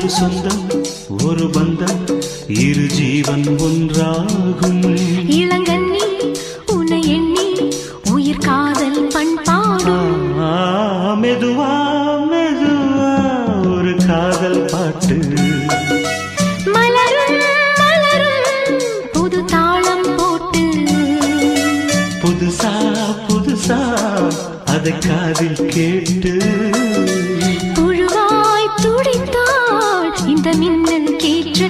ஒரு சொந்தம் ஒரு பந்தம் இரு ஜீவன் ஒன்றாகும். இளங்கண்ணி உன்னை எண்ணி உயிர் காதல் பண்பாடும். மெதுவா மெதுவா ஒரு காதல் பாட்டு மலரும் மலரும் புது தாளம் போட்டு புதுசா புதுசா அதை காதில் கேட்டு புழுவாய் துடித்தாள் இந்த மின்னல் கேற்று.